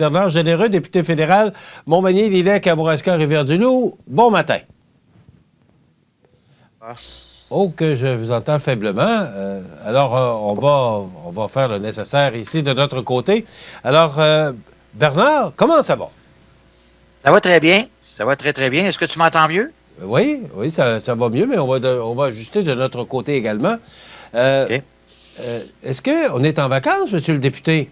Bernard Généreux, député fédéral, Montmagny, Lillec, Kamouraska, Rivière-du-Loup. Bon matin. Oh, que je vous entends faiblement. On va faire le nécessaire ici de notre côté. Alors, Bernard, comment ça va? Ça va très bien. Ça va très, très bien. Est-ce que tu m'entends mieux? Oui, ça va mieux, mais on va ajuster de notre côté également. OK. Est-ce qu'on est en vacances, monsieur le député?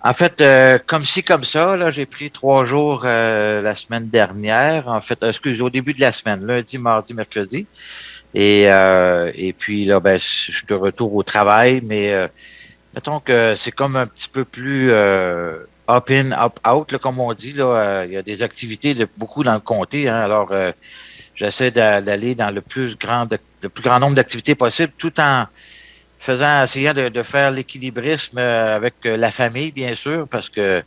En fait, comme ci, comme ça, là, j'ai pris 3 jours la semaine dernière. En fait, au début de la semaine, lundi, mardi, mercredi. Et puis là, ben, je suis de retour au travail, mais mettons que c'est comme un petit peu plus up in, up out, là, comme on dit. Là, il y a des activités beaucoup dans le comté. Hein, alors, j'essaie d'aller dans le plus grand nombre d'activités possible, tout en essayant de faire l'équilibrisme avec la famille, bien sûr, parce que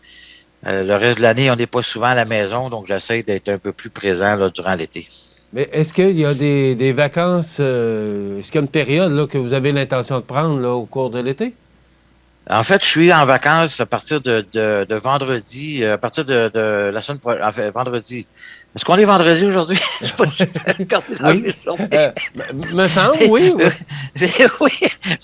le reste de l'année, on n'est pas souvent à la maison, donc j'essaie d'être un peu plus présent là, durant l'été. Mais est-ce qu'il y a des vacances, est-ce qu'il y a une période là, que vous avez l'intention de prendre là, au cours de l'été? En fait, je suis en vacances à partir de vendredi, à partir de la semaine prochaine, en fait, vendredi. Est-ce qu'on est vendredi aujourd'hui? Je sais pas, j'ai perdu la Oui. journée. Me semble, oui. Oui. Oui,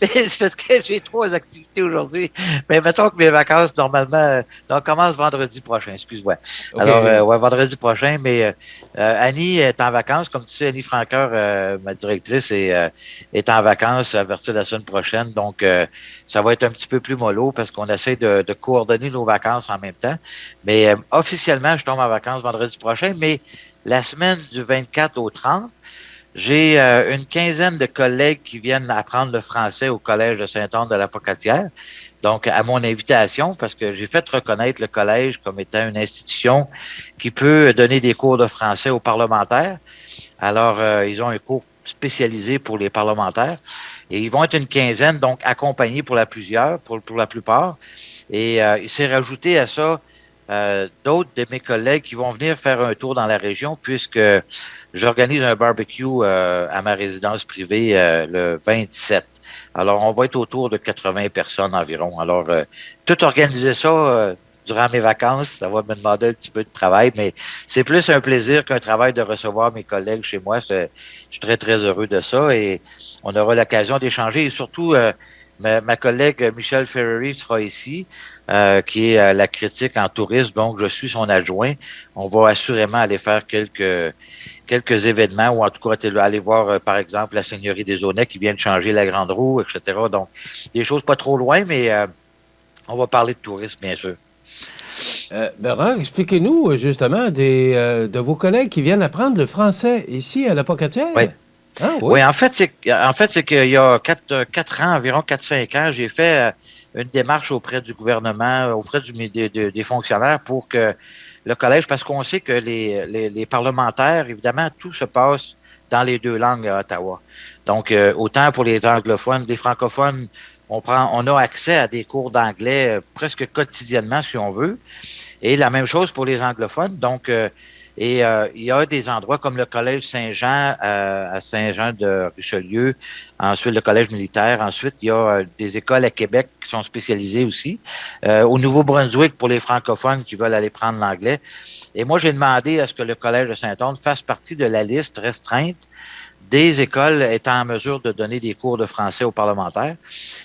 mais c'est parce que j'ai 3 activités aujourd'hui. Mais mettons que mes vacances, normalement, on commence vendredi prochain, excuse-moi. OK. Alors, ouais, vendredi prochain, mais Annie est en vacances. Comme tu sais, Annie Franqueur, ma directrice, est en vacances à partir de la semaine prochaine. Donc, ça va être un petit peu plus mollo parce qu'on essaie de coordonner nos vacances en même temps. Mais officiellement, je tombe en vacances vendredi prochain, mais la semaine du 24 au 30, j'ai une quinzaine de collègues qui viennent apprendre le français au Collège de Saint-Anne de la Pocatière. Donc, à mon invitation, parce que j'ai fait reconnaître le collège comme étant une institution qui peut donner des cours de français aux parlementaires. Alors, ils ont un cours spécialisé pour les parlementaires. Et ils vont être une quinzaine, donc accompagnés pour la plupart. Et il s'est rajouté à ça d'autres de mes collègues qui vont venir faire un tour dans la région puisque j'organise un barbecue à ma résidence privée le 27. Alors, on va être autour de 80 personnes environ. Alors, tout organiser ça durant mes vacances, ça va me demander un petit peu de travail, mais c'est plus un plaisir qu'un travail de recevoir mes collègues chez moi. Je suis très, très heureux de ça et on aura l'occasion d'échanger et surtout, ma collègue Michelle Ferreri sera ici, qui est la critique en tourisme, donc je suis son adjoint. On va assurément aller faire quelques événements ou en tout cas aller voir, par exemple, la Seigneurie des Aunais qui vient de changer la Grande Roue, etc. Donc, des choses pas trop loin, mais on va parler de tourisme, bien sûr. Bernard, expliquez-nous justement de vos collègues qui viennent apprendre le français ici à la Pocatière. Oui. Ah oui. Oui, en fait, c'est qu'il y a 4 ans, environ 4-5 ans, j'ai fait une démarche auprès du gouvernement, auprès des fonctionnaires pour que le collège, parce qu'on sait que les parlementaires, évidemment, tout se passe dans les 2 langues à Ottawa. Donc, autant pour les anglophones, les francophones, on a accès à des cours d'anglais presque quotidiennement, si on veut. Et la même chose pour les anglophones. Donc, il y a des endroits comme le Collège Saint-Jean à Saint-Jean de Richelieu, ensuite le Collège militaire. Ensuite, il y a des écoles à Québec qui sont spécialisées aussi. Au Nouveau-Brunswick, pour les francophones qui veulent aller prendre l'anglais. Et moi, j'ai demandé à ce que le Collège de Saint-Anne fasse partie de la liste restreinte des écoles étant en mesure de donner des cours de français aux parlementaires,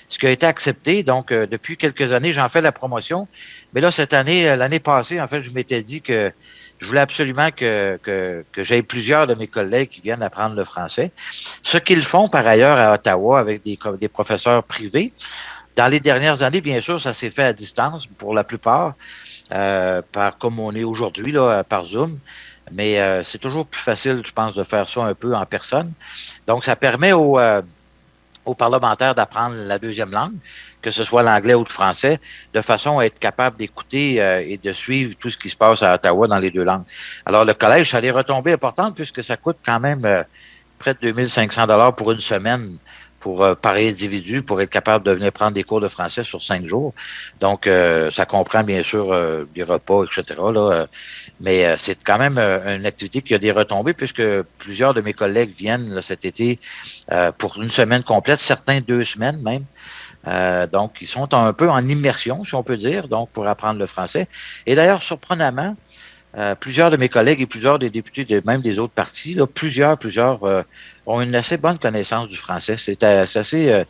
ce qui a été accepté. Donc, depuis quelques années, j'en fais la promotion. Mais là, cette année, l'année passée, en fait, je m'étais dit que je voulais absolument que j'aie plusieurs de mes collègues qui viennent apprendre le français. Ce qu'ils font par ailleurs à Ottawa avec des professeurs privés. Dans les dernières années, bien sûr, ça s'est fait à distance pour la plupart, comme on est aujourd'hui, là, par Zoom. Mais c'est toujours plus facile, je pense, de faire ça un peu en personne. Donc, ça permet aux parlementaires d'apprendre la deuxième langue, que ce soit l'anglais ou le français, de façon à être capable d'écouter et de suivre tout ce qui se passe à Ottawa dans les 2 langues. Alors, le collège, ça a des retombées importantes puisque ça coûte quand même près de 2500 $ pour une semaine par individu pour être capable de venir prendre des cours de français sur 5 jours. Donc, ça comprend bien sûr des repas, etc. Là, mais c'est quand même une activité qui a des retombées puisque plusieurs de mes collègues viennent là, cet été pour une semaine complète, certains 2 semaines même. Donc, ils sont un peu en immersion, si on peut dire, donc pour apprendre le français. Et d'ailleurs, surprenamment, plusieurs de mes collègues et plusieurs des députés même des autres partis, là, plusieurs ont une assez bonne connaissance du français. C'est assez,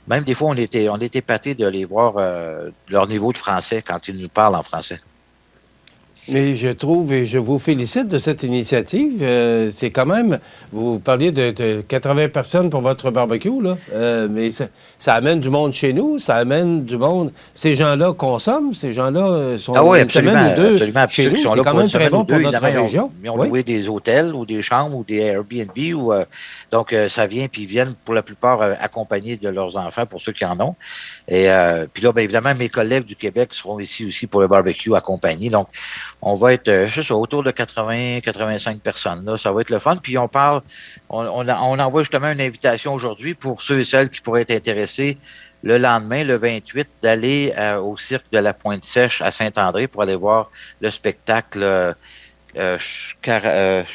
même des fois, on était épatés de les voir leur niveau de français quand ils nous parlent en français. Mais je trouve, et je vous félicite de cette initiative, c'est quand même, vous parliez de 80 personnes pour votre barbecue, là, mais ça amène du monde chez nous, ça amène du monde. Ces gens-là consomment, ces gens-là sont oui, une semaine ou deux absolument, chez nous. C'est quand même très bon pour notre région. Ils ont loué des hôtels ou des chambres ou des Airbnb. Donc, ça vient, puis ils viennent pour la plupart accompagnés de leurs enfants, pour ceux qui en ont. Et puis là, bien évidemment, mes collègues du Québec seront ici aussi pour le barbecue accompagné. Donc, on va être, je sais, autour de 80-85 personnes. Là. Ça va être le fun. Puis on envoie justement une invitation aujourd'hui pour ceux et celles qui pourraient être intéressés le lendemain, le 28, d'aller au cirque de la Pointe-Sèche à Saint-André pour aller voir le spectacle Charbon,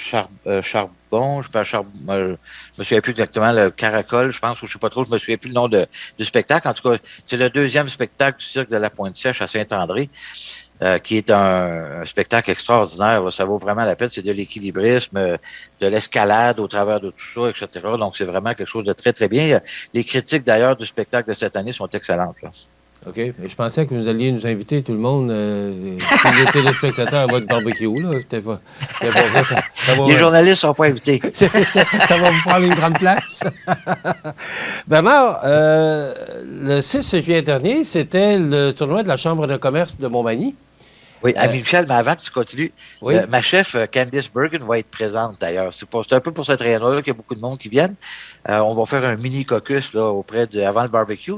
je me souviens plus exactement, le Caracol, je pense, ou je sais pas trop, je me souviens plus le nom du spectacle. En tout cas, c'est le deuxième spectacle du cirque de la Pointe-Sèche à Saint-André. Qui est un spectacle extraordinaire. Là. Ça vaut vraiment la peine. C'est de l'équilibrisme, de l'escalade au travers de tout ça, etc. Donc, c'est vraiment quelque chose de très, très bien. Les critiques, d'ailleurs, du spectacle de cette année sont excellentes. Là. OK. Mais je pensais que vous alliez nous inviter, tout le monde, tous les téléspectateurs à votre barbecue. Là. C'était pas ça. Les journalistes ne sont pas invités. Ça va vous prendre une grande place. Bernard, le 6 juillet dernier, c'était le tournoi de la Chambre de commerce de Montmagny. Oui, ami Michel, mais avant que tu continues, oui. Ma chef, Candice Bergen, va être présente d'ailleurs. C'est un peu pour cette raison-là qu'il y a beaucoup de monde qui viennent. On va faire un mini caucus là, avant le barbecue.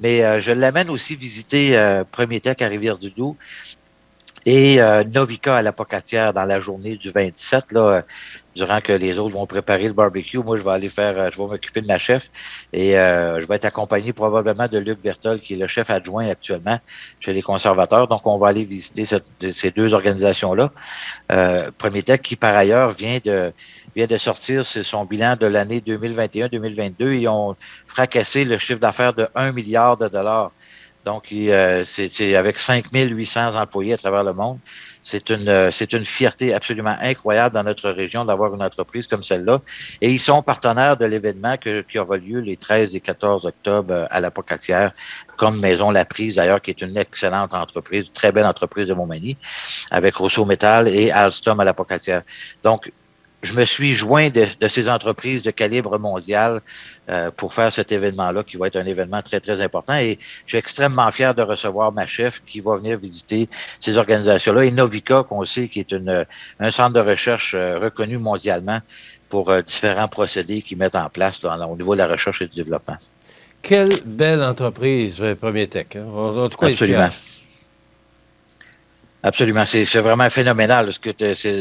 Mais je l'amène aussi visiter Premier Tech à Rivière-du-Loup et Novica à la Pocatière dans la journée du 27, là, durant que les autres vont préparer le barbecue. Moi, je vais m'occuper de ma chef et je vais être accompagné probablement de Luc Berthold, qui est le chef adjoint actuellement chez les conservateurs. Donc, on va aller visiter ces deux organisations-là. Premier Tech, qui par ailleurs vient de sortir son bilan de l'année 2021-2022. Ils ont fracassé le chiffre d'affaires de 1 milliard de dollars. Donc, c'est avec 5800 employés à travers le monde. C'est une fierté absolument incroyable dans notre région d'avoir une entreprise comme celle-là. Et ils sont partenaires de l'événement qui aura lieu les 13 et 14 octobre à la Pocatière, comme Maison La Prise, d'ailleurs, qui est une excellente entreprise, une très belle entreprise de Montmagny, avec Rousseau Métal et Alstom à la Pocatière. Donc, je me suis joint de ces entreprises de calibre mondial pour faire cet événement-là, qui va être un événement très, très important. Et je suis extrêmement fier de recevoir ma chef qui va venir visiter ces organisations-là. Et Novica, qu'on sait, qui est un centre de recherche reconnu mondialement pour différents procédés qu'ils mettent en place là, au niveau de la recherche et du développement. Quelle belle entreprise, Premier Tech. Hein? En tout cas, absolument. Absolument. C'est vraiment phénoménal. Parce que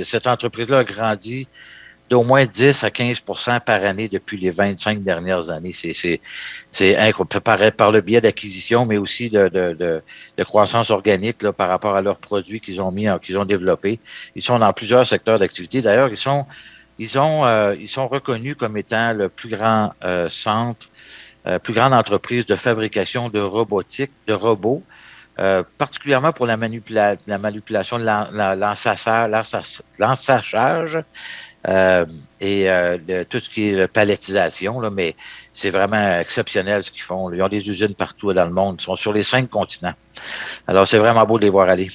cette entreprise-là a grandi d'au moins 10 à 15 par année depuis les 25 dernières années. C'est incroyable. Par le biais d'acquisition, mais aussi de croissance organique là, par rapport à leurs produits qu'ils ont développés. Ils sont dans plusieurs secteurs d'activité. D'ailleurs, ils sont reconnus comme étant le plus grand centre, plus grande entreprise de fabrication de robotique, de robots. Particulièrement pour la manipulation de l'ensachage et de tout ce qui est palettisation, là, mais c'est vraiment exceptionnel ce qu'ils font. Là. Ils ont des usines partout dans le monde. Ils sont sur les 5 continents. Alors, c'est vraiment beau de les voir aller.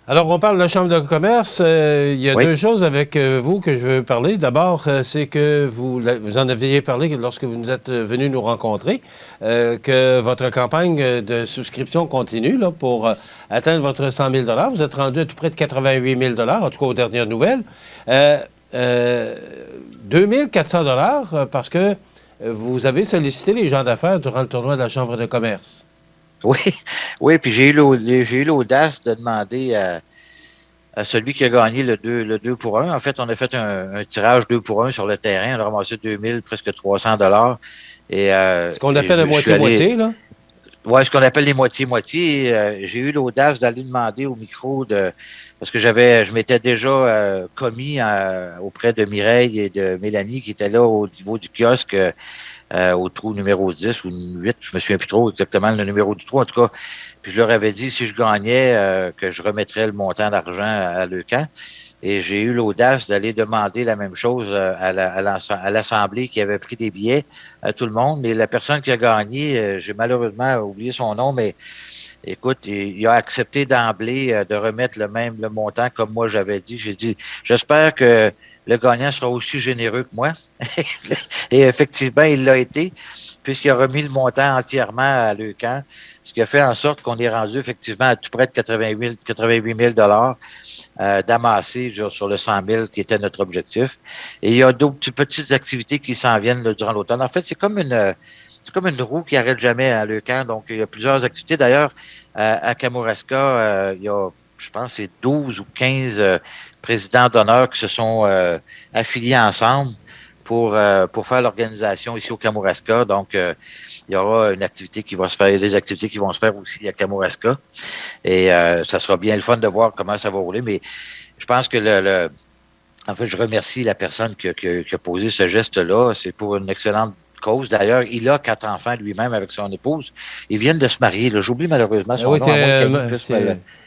Alors, on parle de la Chambre de commerce. Il y a deux choses avec vous que je veux parler. D'abord, c'est que vous en aviez parlé lorsque vous nous êtes venu nous rencontrer, que votre campagne de souscription continue là, pour atteindre votre 100 000 $. Vous êtes rendu à tout près de 88 000 $, en tout cas aux dernières nouvelles. 2 400 $ parce que vous avez sollicité les gens d'affaires durant le tournoi de la Chambre de commerce. Oui, puis j'ai eu l'audace de demander à celui qui a gagné le 2 pour 1. En fait, on a fait un tirage 2 pour 1 sur le terrain. On a ramassé 2000, presque 300 $. Ce qu'on appelle la moitié-moitié, là? Oui, ce qu'on appelle les moitiés-moitiés. J'ai eu l'audace d'aller demander au micro parce que je m'étais déjà commis auprès de Mireille et de Mélanie qui étaient là au niveau du kiosque au trou numéro 10 ou 8, je me souviens plus trop exactement le numéro du trou, en tout cas. Puis je leur avais dit, si je gagnais, que je remettrais le montant d'argent à Leucan. Et j'ai eu l'audace d'aller demander la même chose à l'Assemblée qui avait pris des billets à tout le monde. Mais la personne qui a gagné, j'ai malheureusement oublié son nom, mais écoute, il a accepté d'emblée de remettre le montant comme moi j'avais dit. J'ai dit, j'espère que le gagnant sera aussi généreux que moi. Et effectivement, il l'a été, puisqu'il a remis le montant entièrement à Leucan, ce qui a fait en sorte qu'on est rendu effectivement à tout près de 88 000 d'amasser sur le 100 000 qui était notre objectif. Et il y a d'autres petites activités qui s'en viennent là, durant l'automne. En fait, c'est comme une roue qui n'arrête jamais à Leucan. Donc, il y a plusieurs activités. D'ailleurs, à Kamouraska, il y a, je pense, c'est 12 ou 15 présidents d'honneur qui se sont affiliés ensemble pour faire l'organisation ici au Kamouraska. Donc, il y aura une activité qui va se faire, des activités qui vont se faire aussi à Kamouraska. Et ça sera bien le fun de voir comment ça va rouler. Mais je pense que en fait, je remercie la personne qui a posé ce geste-là. C'est pour une excellente cause. D'ailleurs, il a 4 enfants lui-même avec son épouse. Ils viennent de se marier. J'oublie malheureusement son nom.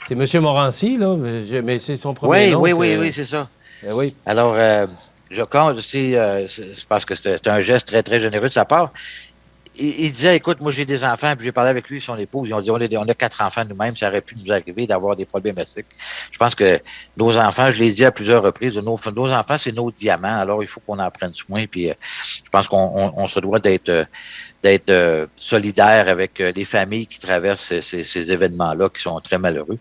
C'est M. Morancy, là, mais c'est son premier nom. Oui, c'est ça. Oui. Alors, je compte aussi, c'est parce que c'est un geste très, très généreux de sa part. Il disait, écoute, moi j'ai des enfants, puis j'ai parlé avec lui et son épouse. Ils ont dit, on a 4 enfants nous-mêmes, ça aurait pu nous arriver d'avoir des problématiques. Je pense que nos enfants, je l'ai dit à plusieurs reprises, nos enfants, c'est nos diamants, alors il faut qu'on en prenne soin. Puis je pense qu'on se doit d'être solidaire avec les familles qui traversent ces événements-là qui sont très malheureux.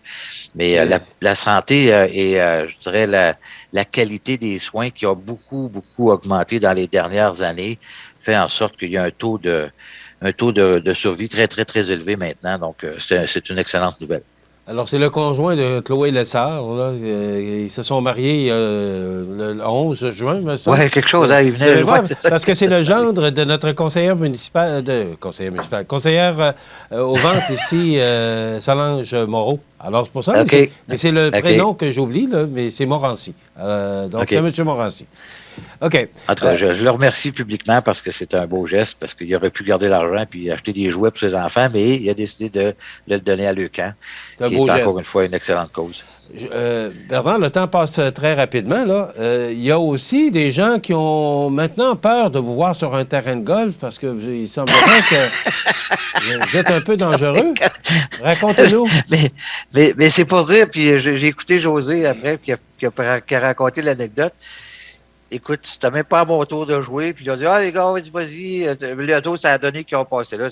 Mais la santé et je dirais la qualité des soins qui a beaucoup, beaucoup augmenté dans les dernières années fait en sorte qu'il y a un taux de survie très, très, très élevé maintenant. Donc, c'est une excellente nouvelle. Alors, c'est le conjoint de Chloé Lessard, là. Ils se sont mariés le 11 juin, me semble. Oui, quelque chose, il venait. Parce que c'est le gendre de notre conseillère municipale, conseillère aux ventes ici, Solange Moreau. Alors, c'est pour ça. Okay. Mais c'est le prénom que j'oublie, là, mais c'est Morancy. Donc, c'est M. Morancy. OK. En tout cas, je le remercie publiquement parce que c'est un beau geste, parce qu'il aurait pu garder l'argent puis acheter des jouets pour ses enfants, mais il a décidé de le donner à Leucan, qui est encore une fois une excellente cause. Bernard, le temps passe très rapidement, là. Il y a aussi des gens qui ont maintenant peur de vous voir sur un terrain de golf parce qu'il semblerait que vous êtes un peu dangereux. Racontez-nous. Mais c'est pour dire, puis j'ai écouté José après, qui a raconté l'anecdote. Écoute, c'était même pas à mon tour de jouer. Puis il a dit, les gars, vas-y. Les autres, ça a donné qu'ils ont passé là.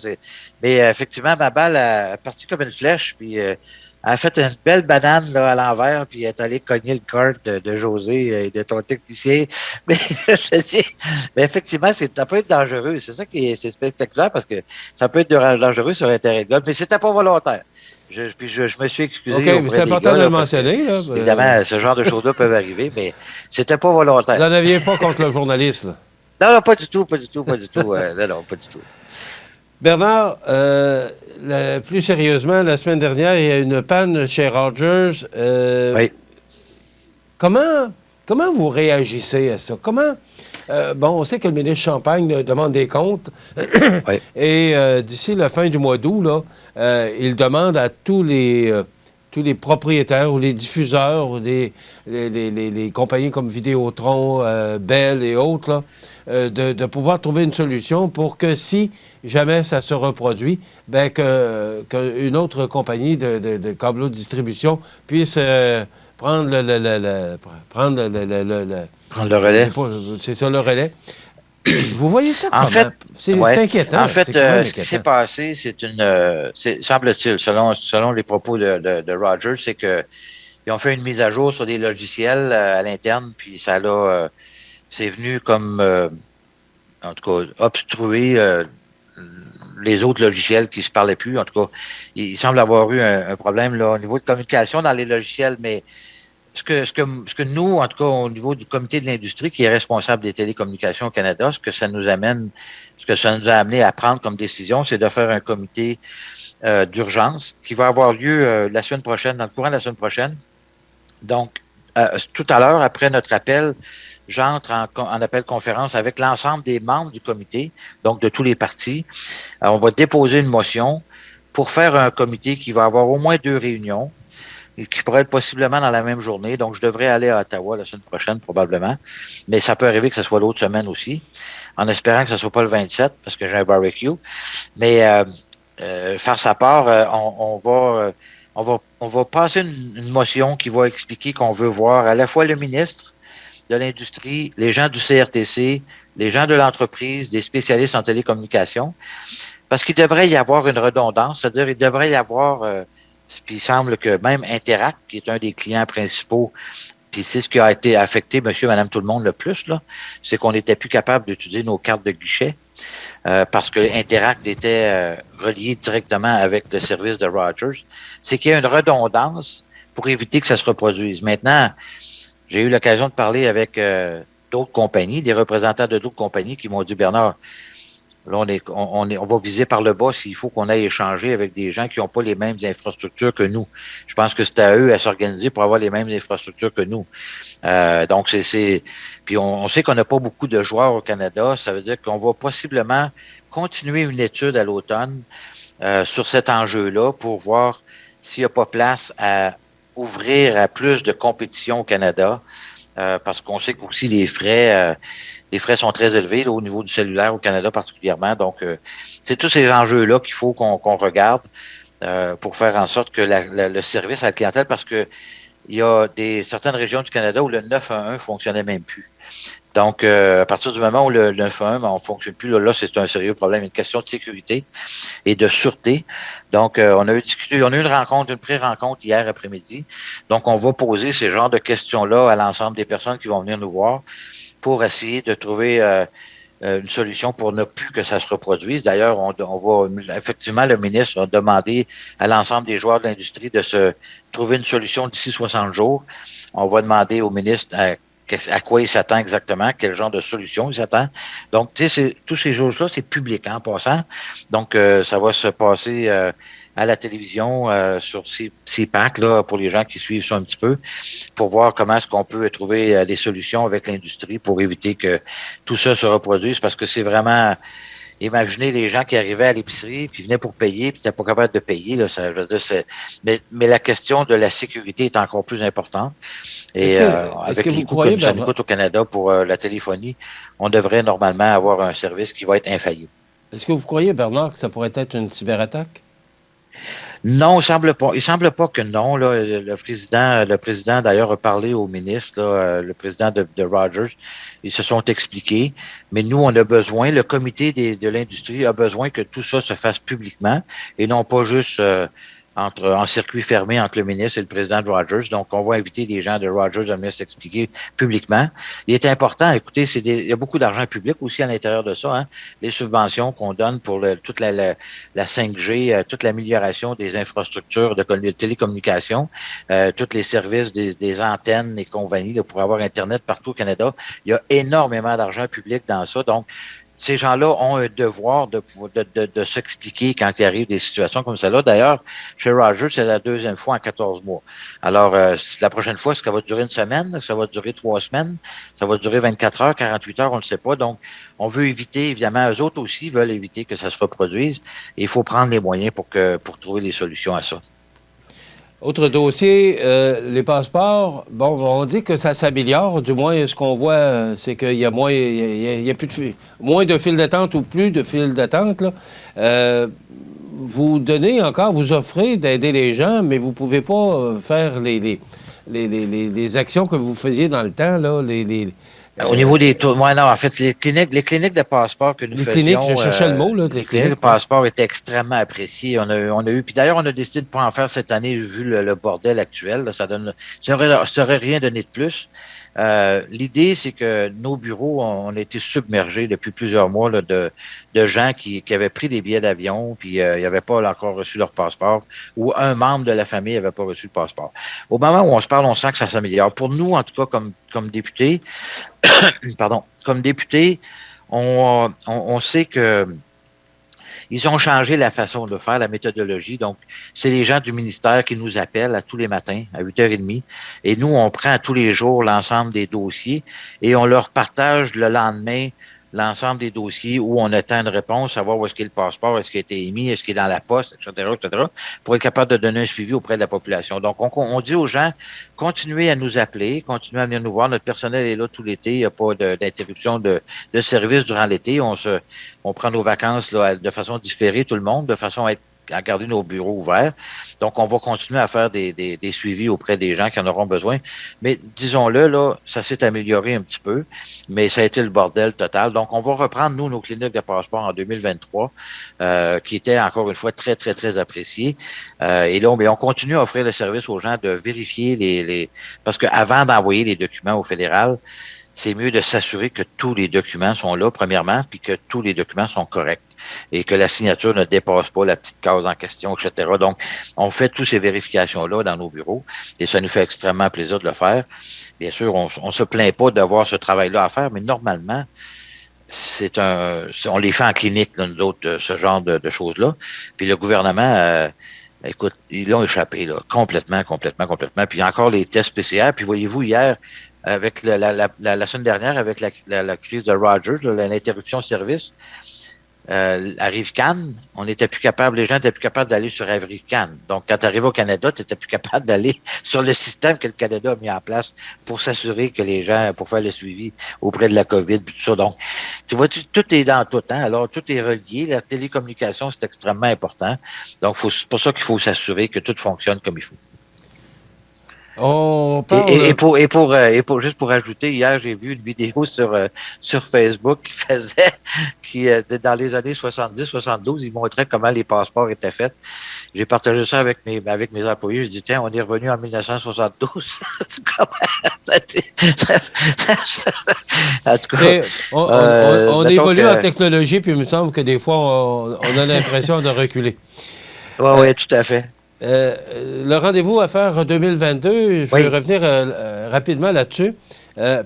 Mais effectivement, ma balle a parti comme une flèche. Puis elle a fait une belle banane là, à l'envers. Puis elle est allée cogner le cœur de José et de ton technicien. Mais je dis, mais effectivement, ça peut être dangereux. C'est ça qui est spectaculaire parce que ça peut être dangereux sur un terrain de golf. Mais c'était pas volontaire. Je me suis excusé. OK, mais c'est important de le mentionner. Là, évidemment, ce genre de choses-là peuvent arriver, mais c'était pas volontaire. Vous n'en aviez pas contre le journaliste, là? Non, pas du tout. Non, pas du tout. Bernard, plus sérieusement, la semaine dernière, il y a une panne chez Rogers. Oui. Comment vous réagissez à ça? On sait que le ministre Champagne demande des comptes. Oui. Et d'ici la fin du mois d'août, là, il demande à tous les propriétaires ou les diffuseurs ou les compagnies comme Vidéotron, Bell et autres, là, de pouvoir trouver une solution pour que si jamais ça se reproduit, qu'une autre compagnie de câbleau de distribution puisse prendre le relais. C'est ça, le relais. Vous voyez ça en fait, c'est inquiétant. En fait, ce qui s'est passé, semble-t-il, selon les propos de Rogers, c'est qu'ils ont fait une mise à jour sur des logiciels à l'interne, puis c'est venu comme, en tout cas, obstruer les autres logiciels qui ne se parlaient plus. En tout cas, il semble avoir eu un problème là, au niveau de communication dans les logiciels, mais ce que nous, en tout cas, au niveau du comité de l'industrie qui est responsable des télécommunications au Canada, ce que ça nous a amené à prendre comme décision, c'est de faire un comité d'urgence qui va avoir lieu la semaine prochaine, dans le courant de la semaine prochaine. Donc, tout à l'heure, après notre appel, j'entre en appel conférence avec l'ensemble des membres du comité, donc de tous les partis. On va déposer une motion pour faire un comité qui va avoir au moins 2 réunions, et qui pourrait être possiblement dans la même journée. Donc, je devrais aller à Ottawa la semaine prochaine, probablement. Mais ça peut arriver que ce soit l'autre semaine aussi, en espérant que ce ne soit pas le 27, parce que j'ai un barbecue. Mais faire sa part, on va passer une motion qui va expliquer qu'on veut voir à la fois le ministre de l'Industrie, les gens du CRTC, les gens de l'entreprise, des spécialistes en télécommunications, parce qu'il devrait y avoir une redondance, c'est-à-dire il devrait y avoir... puis il semble que même Interact, qui est un des clients principaux, puis c'est ce qui a été affecté monsieur, madame, tout le monde le plus, là, c'est qu'on n'était plus capable d'utiliser nos cartes de guichet parce que Interact était relié directement avec le service de Rogers. C'est qu'il y a une redondance pour éviter que ça se reproduise. Maintenant, j'ai eu l'occasion de parler avec d'autres compagnies, des représentants de d'autres compagnies qui m'ont dit, Bernard, là, on va viser par le bas s'il faut qu'on aille échanger avec des gens qui n'ont pas les mêmes infrastructures que nous. Je pense que c'est à eux à s'organiser pour avoir les mêmes infrastructures que nous. Donc, puis on sait qu'on n'a pas beaucoup de joueurs au Canada. Ça veut dire qu'on va possiblement continuer une étude à l'automne sur cet enjeu-là pour voir s'il n'y a pas place à ouvrir à plus de compétition au Canada. Parce qu'on sait qu'aussi les frais sont très élevés là, au niveau du cellulaire au Canada particulièrement. Donc, c'est tous ces enjeux-là qu'il faut qu'on regarde pour faire en sorte que le service à la clientèle, parce que il y a certaines régions du Canada où le 911 ne fonctionnait même plus. Donc, à partir du moment où le 911 ne fonctionne plus, là, c'est un sérieux problème, une question de sécurité et de sûreté. Donc, on a eu une pré-rencontre hier après-midi. Donc, on va poser ces genres de questions-là à l'ensemble des personnes qui vont venir nous voir pour essayer de trouver une solution pour ne plus que ça se reproduise. D'ailleurs, effectivement, le ministre a demandé à l'ensemble des joueurs de l'industrie de se trouver une solution d'ici 60 jours. On va demander au ministre à quoi il s'attend exactement, quel genre de solution il s'attend. Donc, tu sais, tous ces jours-là, c'est public en passant. Donc, ça va se passer à la télévision sur ces packs là pour les gens qui suivent ça un petit peu, pour voir comment est-ce qu'on peut trouver des solutions avec l'industrie pour éviter que tout ça se reproduise, parce que c'est vraiment... Imaginez les gens qui arrivaient à l'épicerie, puis venaient pour payer, puis n'étaient pas capables de payer. Là, ça, je veux dire, mais la question de la sécurité est encore plus importante. Et avec les coûts que ça nous coûte au Canada pour la téléphonie, on devrait normalement avoir un service qui va être infaillible. Est-ce que vous croyez, Bernard, que ça pourrait être une cyberattaque? Non, il semble pas. Il semble pas que non. Là, le président d'ailleurs a parlé au ministre, là, le président de Rogers. Ils se sont expliqués. Mais nous, on a besoin, le comité de l'industrie a besoin que tout ça se fasse publiquement et non pas juste en circuit fermé entre le ministre et le président de Rogers. Donc, on va inviter les gens de Rogers à venir s'expliquer publiquement. Il est important, écoutez, il y a beaucoup d'argent public aussi à l'intérieur de ça, hein, les subventions qu'on donne pour toute la 5G, toute l'amélioration des infrastructures de télécommunications, tous les services des antennes et compagnies pour avoir Internet partout au Canada. Il y a énormément d'argent public dans ça. Donc, ces gens-là ont un devoir de s'expliquer quand il arrive des situations comme celle-là. D'ailleurs, chez Rogers, c'est la 2e fois en 14 mois. Alors, la prochaine fois, est-ce que ça va durer une semaine? Ça va durer 3 semaines? Ça va durer 24 heures, 48 heures? On ne le sait pas. Donc, on veut éviter, évidemment, eux autres aussi veulent éviter que ça se reproduise. Et il faut prendre les moyens pour trouver des solutions à ça. Autre dossier, les passeports. Bon, on dit que ça s'améliore. Du moins, ce qu'on voit, c'est qu'il y a moins, il y a plus moins de files d'attente ou plus de files d'attente. Vous donnez encore, vous offrez d'aider les gens, mais vous ne pouvez pas faire les actions que vous faisiez dans le temps, là, au niveau des taux, moi, non, en fait, les cliniques de passeport que nous faisions... Les cliniques, je cherchais le mot, là. Les cliniques de passeport étaient extrêmement appréciées. On a eu, puis d'ailleurs, on a décidé de ne pas en faire cette année, vu le bordel actuel. Là, ça aurait rien donné de plus. L'idée, c'est que nos bureaux ont été submergés depuis plusieurs mois là, de gens qui avaient pris des billets d'avion, puis ils n'avaient pas encore reçu leur passeport, ou un membre de la famille n'avait pas reçu le passeport. Au moment où on se parle, on sent que ça s'améliore. Pour nous, en tout cas, comme députés, pardon, comme député, on sait que ils ont changé la façon de faire, la méthodologie. Donc, c'est les gens du ministère qui nous appellent à tous les matins à 8h30. Et nous, on prend tous les jours l'ensemble des dossiers et on leur partage le lendemain l'ensemble des dossiers où on attend une réponse, savoir où est-ce qu'est le passeport, est-ce qu'il a été émis, est-ce qu'il est dans la poste, etc., pour être capable de donner un suivi auprès de la population. Donc, on dit aux gens, continuez à nous appeler, continuez à venir nous voir. Notre personnel est là tout l'été. Il n'y a pas d'interruption de service durant l'été. On prend nos vacances là, de façon différée, tout le monde, de façon à garder nos bureaux ouverts. Donc, on va continuer à faire des suivis auprès des gens qui en auront besoin. Mais disons-le, là, ça s'est amélioré un petit peu, mais ça a été le bordel total. Donc, on va reprendre, nous, nos cliniques de passeport en 2023, qui étaient, encore une fois, très, très, très appréciées. Et là, on continue à offrir le service aux gens de vérifier parce qu'avant d'envoyer les documents au fédéral, c'est mieux de s'assurer que tous les documents sont là, premièrement, puis que tous les documents sont corrects et que la signature ne dépasse pas la petite case en question, etc. Donc, on fait toutes ces vérifications-là dans nos bureaux et ça nous fait extrêmement plaisir de le faire. Bien sûr, on se plaint pas d'avoir ce travail-là à faire, mais normalement, on les fait en clinique, là, nous autres, ce genre de choses-là. Puis le gouvernement, écoute, ils l'ont échappé, là, complètement. Puis encore les tests PCR. Puis voyez-vous, hier, avec la semaine dernière, avec la crise de Rogers, l'interruption de service, à Rive-Cannes, on n'était plus capable, les gens n'étaient plus capables d'aller sur Rive-Cannes. Donc, quand tu arrives au Canada, tu n'étais plus capable d'aller sur le système que le Canada a mis en place pour s'assurer que les gens, pour faire le suivi auprès de la COVID, puis tout ça. Donc, tu vois, tout est dans tout, hein. Alors, tout est relié. La télécommunication, c'est extrêmement important. Donc, c'est pour ça qu'il faut s'assurer que tout fonctionne comme il faut. On parle... Juste pour ajouter, hier, j'ai vu une vidéo sur Facebook qui dans les années 70-72, il montrait comment les passeports étaient faits. J'ai partagé ça avec mes employés. J'ai dit, tiens, on est revenu en 1972. En tout cas, on évolue en technologie, puis il me semble que des fois, on a l'impression de reculer. Oui, tout à fait. Le rendez-vous à faire 2022, je vais revenir rapidement là-dessus.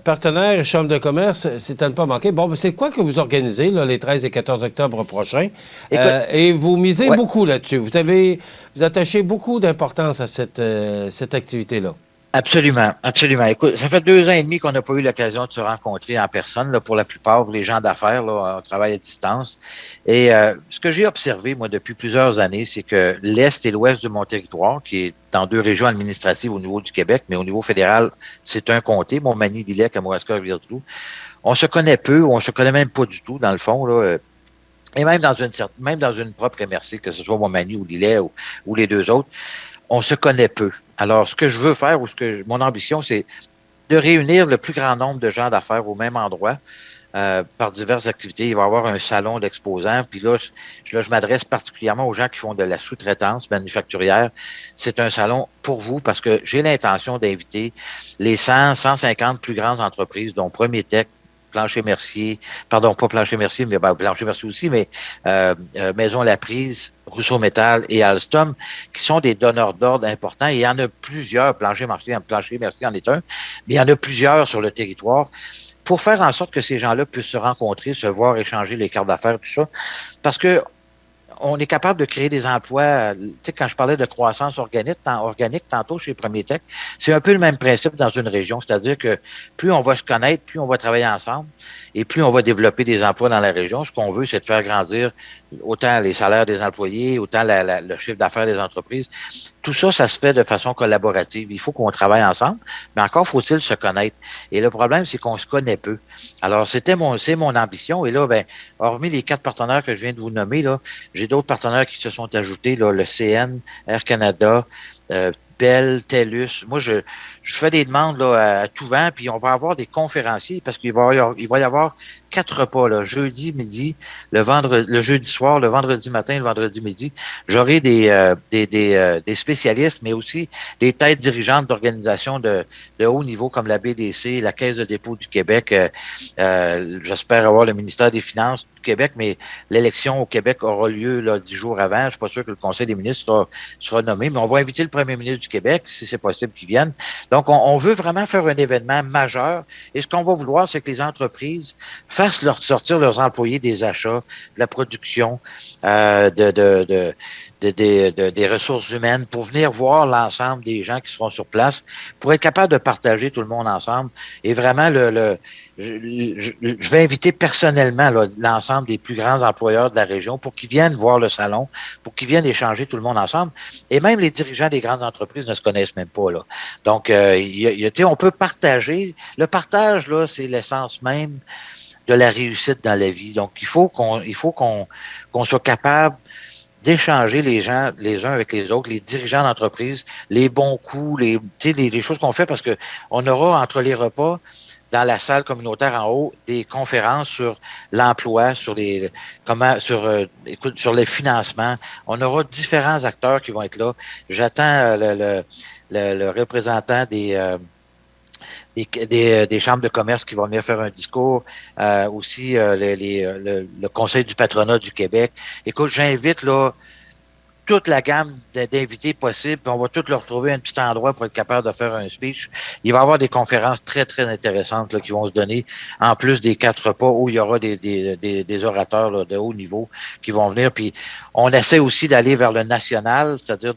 Partenaires, Chambre de commerce, c'est à ne pas manquer. Bon, c'est quoi que vous organisez là, les 13 et 14 octobre prochains? Et vous misez beaucoup là-dessus. Vous attachez beaucoup d'importance à cette activité-là. Absolument. Écoute, ça fait 2 ans et demi qu'on n'a pas eu l'occasion de se rencontrer en personne. Là, pour la plupart, pour les gens d'affaires, là, on travaille à distance. Et ce que j'ai observé, moi, depuis plusieurs années, c'est que l'Est et l'Ouest de mon territoire, qui est dans 2 régions administratives au niveau du Québec, mais au niveau fédéral, c'est un comté, Montmagny, Lillec, Kamouraska, Rivière-du-Loup. On se connaît peu, ou on se connaît même pas du tout, dans le fond, là. Et même dans une propre MRC, que ce soit Montmagny ou Lillet ou les 2 autres, on se connaît peu. Alors, ce que je veux faire, mon ambition, c'est de réunir le plus grand nombre de gens d'affaires au même endroit par diverses activités. Il va y avoir un salon d'exposants. Puis là, je m'adresse particulièrement aux gens qui font de la sous-traitance manufacturière. C'est un salon pour vous parce que j'ai l'intention d'inviter les 150 plus grandes entreprises, dont Premier Tech, Plancher Mercier, pardon, pas Plancher Mercier, mais Plancher Mercier aussi, mais Maison Laprise, Rousseau Métal et Alstom, qui sont des donneurs d'ordre importants. Et il y en a plusieurs, Plancher Mercier en est un, mais il y en a plusieurs sur le territoire pour faire en sorte que ces gens-là puissent se rencontrer, se voir, échanger les cartes d'affaires, tout ça. Parce que on est capable de créer des emplois. Tu sais, quand je parlais de croissance organique tantôt chez Premier Tech, c'est un peu le même principe dans une région. C'est-à-dire que plus on va se connaître, plus on va travailler ensemble et plus on va développer des emplois dans la région. Ce qu'on veut, c'est de faire grandir autant les salaires des employés, autant le chiffre d'affaires des entreprises. Tout ça, ça se fait de façon collaborative. Il faut qu'on travaille ensemble, mais encore faut-il se connaître. Et le problème, c'est qu'on se connaît peu. Alors, c'est mon ambition. Et là, hormis les 4 partenaires que je viens de vous nommer, là, j'ai d'autres partenaires qui se sont ajoutés, là, le CN, Air Canada, Bell, TELUS. Moi, je fais des demandes là, à tout vent, puis on va avoir des conférenciers parce qu'il va y avoir 4 repas, là, jeudi midi, le jeudi soir, le vendredi matin, le vendredi midi. J'aurai des spécialistes, mais aussi des têtes dirigeantes d'organisations de haut niveau comme la BDC, la Caisse de dépôt du Québec. J'espère avoir le ministère des Finances, Québec, mais l'élection au Québec aura lieu là, 10 jours avant. Je ne suis pas sûr que le Conseil des ministres sera nommé, mais on va inviter le premier ministre du Québec, si c'est possible qu'il vienne. Donc, on veut vraiment faire un événement majeur. Et ce qu'on va vouloir, c'est que les entreprises fassent sortir leurs employés des achats, de la production, des ressources humaines pour venir voir l'ensemble des gens qui seront sur place, pour être capable de partager tout le monde ensemble. Et vraiment, je vais inviter personnellement l'ensemble des plus grands employeurs de la région pour qu'ils viennent voir le salon, pour qu'ils viennent échanger tout le monde ensemble. Et même les dirigeants des grandes entreprises ne se connaissent même pas, là. Donc, on peut partager. Le partage, là, c'est l'essence même de la réussite dans la vie. Donc, il faut qu'on soit capable d'échanger les gens les uns avec les autres, les dirigeants d'entreprise, les bons coups, les choses qu'on fait, parce que on aura entre les repas dans la salle communautaire en haut des conférences sur l'emploi, sur les financements. On aura différents acteurs qui vont être là. J'attends le représentant des chambres de commerce qui vont venir faire un discours, aussi le Conseil du patronat du Québec. Écoute, j'invite là toute la gamme d'invités possibles, puis on va tous leur trouver un petit endroit pour être capable de faire un speech. Il va y avoir des conférences très, très intéressantes là, qui vont se donner, en plus des 4 repas où il y aura des orateurs là, de haut niveau qui vont venir. Puis on essaie aussi d'aller vers le national, c'est-à-dire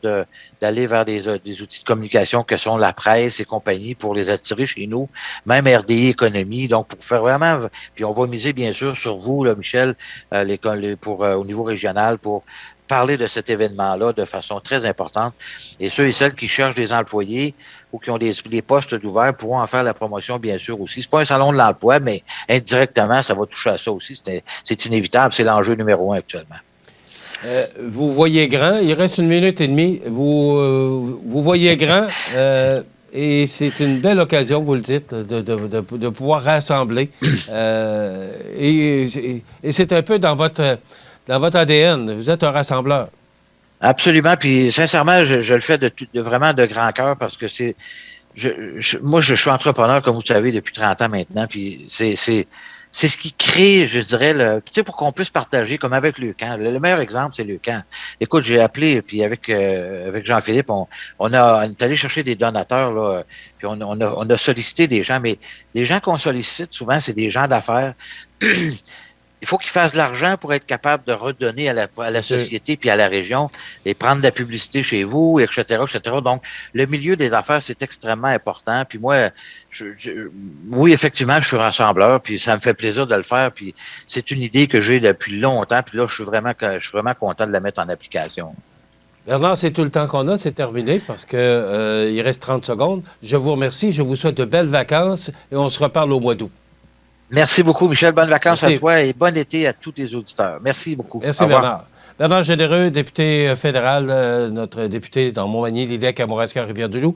d'aller vers des outils de communication que sont la presse et compagnie pour les attirer chez nous, même RDI Économie. Donc, pour faire vraiment... Puis on va miser, bien sûr, sur vous, là, Michel, au niveau régional, pour parler de cet événement-là de façon très importante. Et ceux et celles qui cherchent des employés ou qui ont des postes d'ouverts pourront en faire la promotion, bien sûr, aussi. C'est pas un salon de l'emploi, mais indirectement, ça va toucher à ça aussi. C'est inévitable. C'est l'enjeu numéro 1 actuellement. Vous voyez grand. Il reste 1 minute et demie. Vous voyez grand. Et c'est une belle occasion, vous le dites, de pouvoir rassembler. Et c'est un peu dans votre ADN. Vous êtes un rassembleur. Absolument. Puis, sincèrement, je le fais vraiment de grand cœur parce que moi, je suis entrepreneur, comme vous savez, depuis 30 ans maintenant. Puis, c'est ce qui crée, je dirais, tu sais, pour qu'on puisse partager, comme avec Leucan. Le meilleur exemple, c'est Leucan. Écoute, j'ai appelé, puis avec Jean-Philippe, on est allé chercher des donateurs, là, puis on a sollicité des gens, mais les gens qu'on sollicite, souvent, c'est des gens d'affaires. Il faut qu'ils fassent de l'argent pour être capable de redonner à la société puis à la région et prendre de la publicité chez vous, etc., etc. Donc, le milieu des affaires, c'est extrêmement important. Puis moi, oui, effectivement, je suis rassembleur, puis ça me fait plaisir de le faire. Puis c'est une idée que j'ai depuis longtemps. Puis là, je suis vraiment content de la mettre en application. Bernard, c'est tout le temps qu'on a, c'est terminé parce que il reste 30 secondes. Je vous remercie, je vous souhaite de belles vacances et on se reparle au mois d'août. Merci beaucoup, Michel. Bonnes vacances à toi et bon été à tous tes auditeurs. Merci beaucoup. Merci, Bernard. Bernard Généreux, député fédéral, notre député dans Montmagny, Lillec, Kamouraska, Rivière-du-Loup.